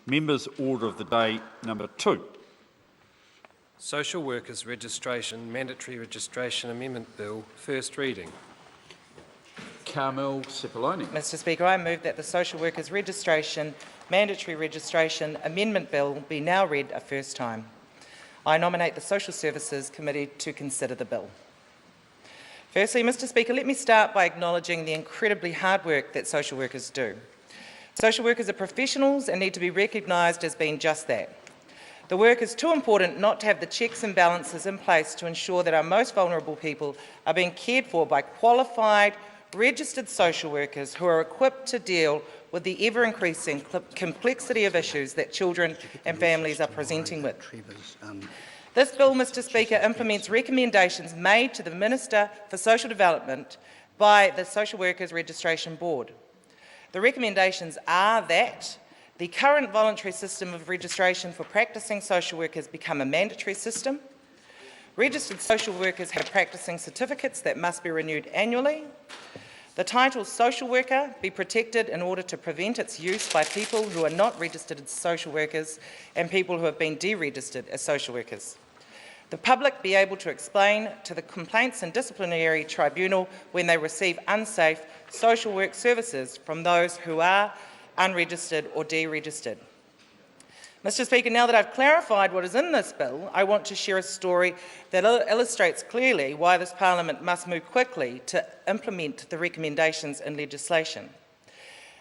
Members' Order of the Day number 2. Social Workers Registration Mandatory Registration Amendment Bill, first reading. Carmel Sepuloni. Mr Speaker, I move that the Social Workers Registration Mandatory Registration Amendment Bill be now read a first time. I nominate the Social Services Committee to consider the bill. Firstly, Mr Speaker, let me start by acknowledging the incredibly hard work that social workers do. Social workers are professionals and need to be recognised as being just that. The work is too important not to have the checks and balances in place to ensure that our most vulnerable people are being cared for by qualified, registered social workers who are equipped to deal with the ever-increasing complexity of issues that children and families are presenting with. This bill, Mr Speaker, implements recommendations made to the Minister for Social Development by the Social Workers Registration Board. The recommendations are that the current voluntary system of registration for practising social workers become a mandatory system. Registered social workers have practising certificates that must be renewed annually. The title social worker be protected in order to prevent its use by people who are not registered as social workers and people who have been deregistered as social workers. The public be able to explain to the Complaints and Disciplinary Tribunal when they receive unsafe social work services from those who are unregistered or deregistered. Mr Speaker, now that I've clarified what is in this bill, I want to share a story that illustrates clearly why this Parliament must move quickly to implement the recommendations in legislation.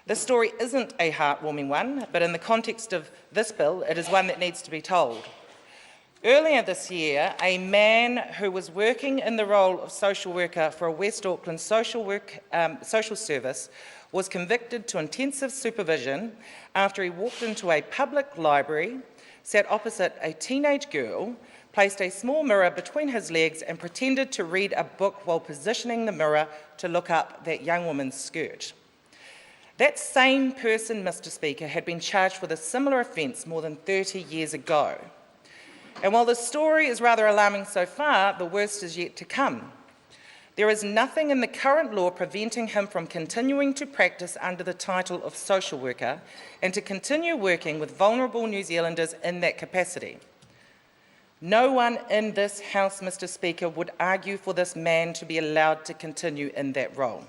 This story isn't a heartwarming one, but in the context of this bill, it is one that needs to be told. Earlier this year, a man who was working in the role of social worker for a West Auckland social service was convicted to intensive supervision after he walked into a public library, sat opposite a teenage girl, placed a small mirror between his legs and pretended to read a book while positioning the mirror to look up that young woman's skirt. That same person, Mr Speaker, had been charged with a similar offence more than 30 years ago. And while the story is rather alarming so far, the worst is yet to come. There is nothing in the current law preventing him from continuing to practice under the title of social worker and to continue working with vulnerable New Zealanders in that capacity. No one in this House, Mr Speaker, would argue for this man to be allowed to continue in that role.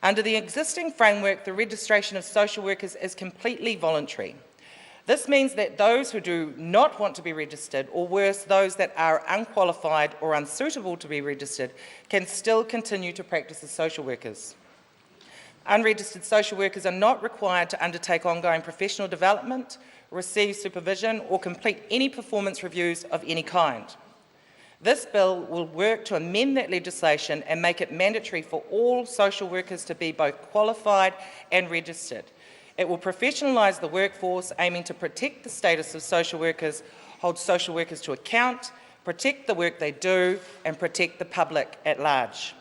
Under the existing framework, the registration of social workers is completely voluntary. This means that those who do not want to be registered, or worse, those that are unqualified or unsuitable to be registered, can still continue to practice as social workers. Unregistered social workers are not required to undertake ongoing professional development, receive supervision, or complete any performance reviews of any kind. This bill will work to amend that legislation and make it mandatory for all social workers to be both qualified and registered. It will professionalise the workforce, aiming to protect the status of social workers, hold social workers to account, protect the work they do, and protect the public at large.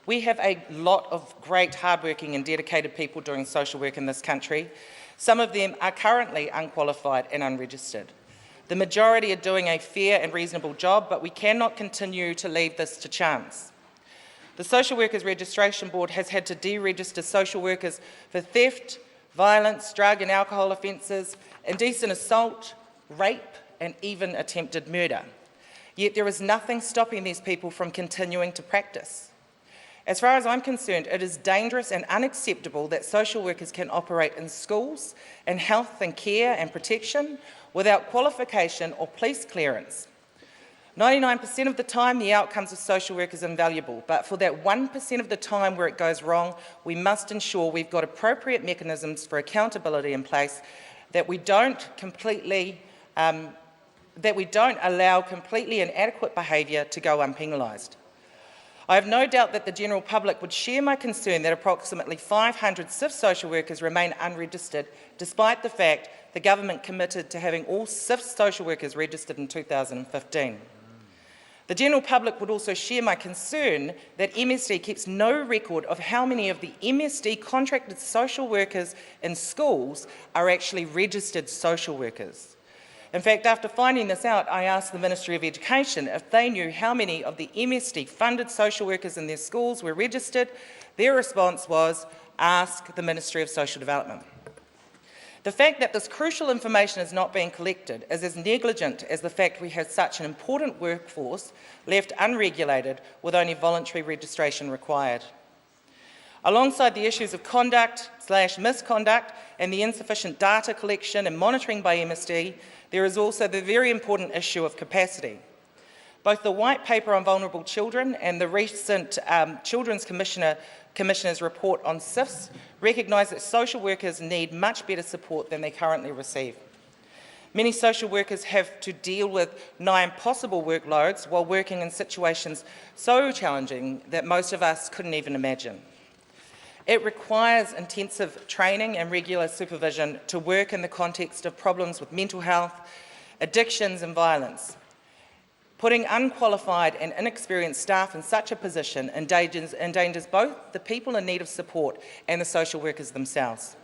We have a lot of great, hardworking and dedicated people doing social work in this country. Some of them are currently unqualified and unregistered. The majority are doing a fair and reasonable job, but we cannot continue to leave this to chance. The Social Workers Registration Board has had to deregister social workers for theft, violence, drug and alcohol offences, indecent assault, rape and even attempted murder. Yet there is nothing stopping these people from continuing to practice. As far as I'm concerned, it is dangerous and unacceptable that social workers can operate in schools, in health and care and protection without qualification or police clearance. 99% of the time, the outcomes of social work is invaluable, but for that 1% of the time where it goes wrong, we must ensure we've got appropriate mechanisms for accountability in place, that we don't allow completely inadequate behaviour to go unpenalised. I have no doubt that the general public would share my concern that approximately 500 SIF social workers remain unregistered, despite the fact the government committed to having all SIF social workers registered in 2015. The general public would also share my concern that MSD keeps no record of how many of the MSD contracted social workers in schools are actually registered social workers. In fact, after finding this out, I asked the Ministry of Education if they knew how many of the MSD-funded social workers in their schools were registered. Their response was, ask the Ministry of Social Development. The fact that this crucial information is not being collected is as negligent as the fact we have such an important workforce left unregulated with only voluntary registration required. Alongside the issues of conduct/misconduct and the insufficient data collection and monitoring by MSD, there is also the very important issue of capacity. Both the White Paper on Vulnerable Children and the recent Children's Commissioner's report on SIFs recognise that social workers need much better support than they currently receive. Many social workers have to deal with nigh impossible workloads while working in situations so challenging that most of us couldn't even imagine. It requires intensive training and regular supervision to work in the context of problems with mental health, addictions and violence. Putting unqualified and inexperienced staff in such a position endangers both the people in need of support and the social workers themselves.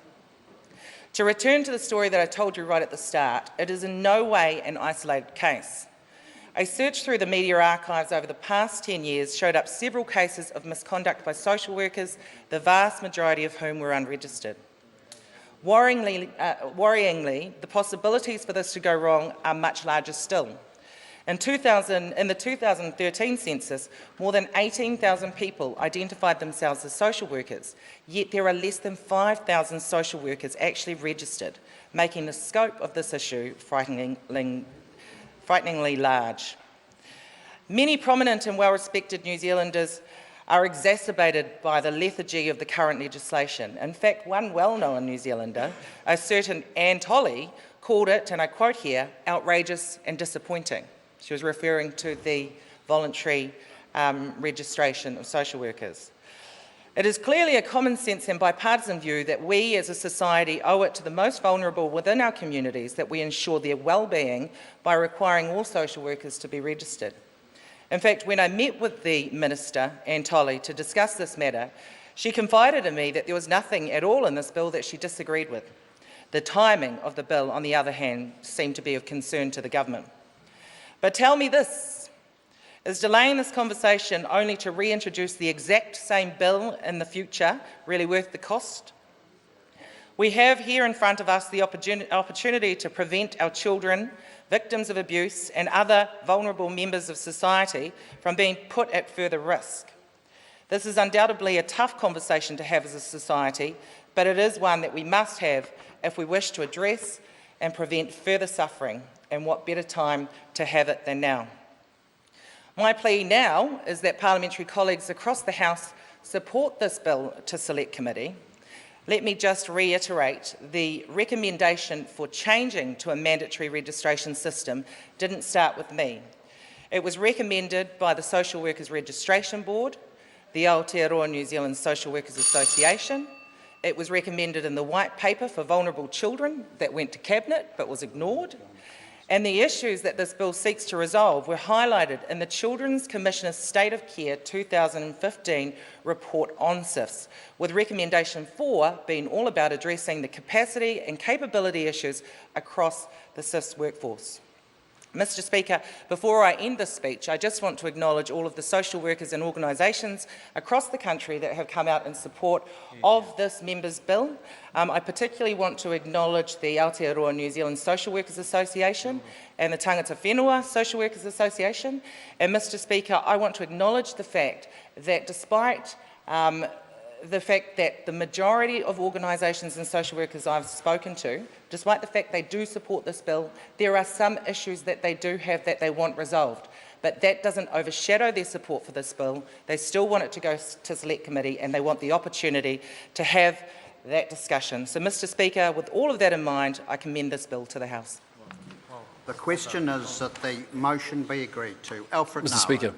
To return to the story that I told you right at the start, it is in no way an isolated case. A search through the media archives over the past 10 years showed up several cases of misconduct by social workers, the vast majority of whom were unregistered. Worryingly, the possibilities for this to go wrong are much larger still. In the 2013 census, more than 18,000 people identified themselves as social workers, yet there are less than 5,000 social workers actually registered, making the scope of this issue frighteningly large. Many prominent and well-respected New Zealanders are exacerbated by the lethargy of the current legislation. In fact, one well-known New Zealander, a certain Anne Tolley, called it, and I quote here, outrageous and disappointing. She was referring to the voluntary registration of social workers. It is clearly a common sense and bipartisan view that we as a society owe it to the most vulnerable within our communities that we ensure their well-being by requiring all social workers to be registered. In fact, when I met with the Minister, Anne Tolley, to discuss this matter, she confided in me that there was nothing at all in this bill that she disagreed with. The timing of the bill, on the other hand, seemed to be of concern to the government. But tell me this, is delaying this conversation only to reintroduce the exact same bill in the future really worth the cost? We have here in front of us the opportunity to prevent our children, victims of abuse and other vulnerable members of society from being put at further risk. This is undoubtedly a tough conversation to have as a society, but it is one that we must have if we wish to address and prevent further suffering, and what better time to have it than now. My plea now is that parliamentary colleagues across the House support this bill to Select Committee. Let me just reiterate, the recommendation for changing to a mandatory registration system didn't start with me. It was recommended by the Social Workers Registration Board, the Aotearoa New Zealand Social Workers Association. It was recommended in the White Paper for Vulnerable Children that went to Cabinet but was ignored. And the issues that this bill seeks to resolve were highlighted in the Children's Commissioner's State of Care 2015 report on SIFs, with recommendation 4 being all about addressing the capacity and capability issues across the SIFs workforce. Mr. Speaker, before I end this speech, I just want to acknowledge all of the social workers and organisations across the country that have come out in support of this members' bill. I particularly want to acknowledge the Aotearoa New Zealand Social Workers Association and the Tangata Whenua Social Workers Association. And Mr. Speaker, I want to acknowledge the fact that despite the fact that the majority of organisations and social workers I've spoken to, despite the fact they do support this bill, there are some issues that they do have that they want resolved. But that doesn't overshadow their support for this bill. They still want it to go to Select Committee and they want the opportunity to have that discussion. So, Mr. Speaker, with all of that in mind, I commend this bill to the House. The question is that the motion be agreed to. Alfred Mr. Nara. Speaker.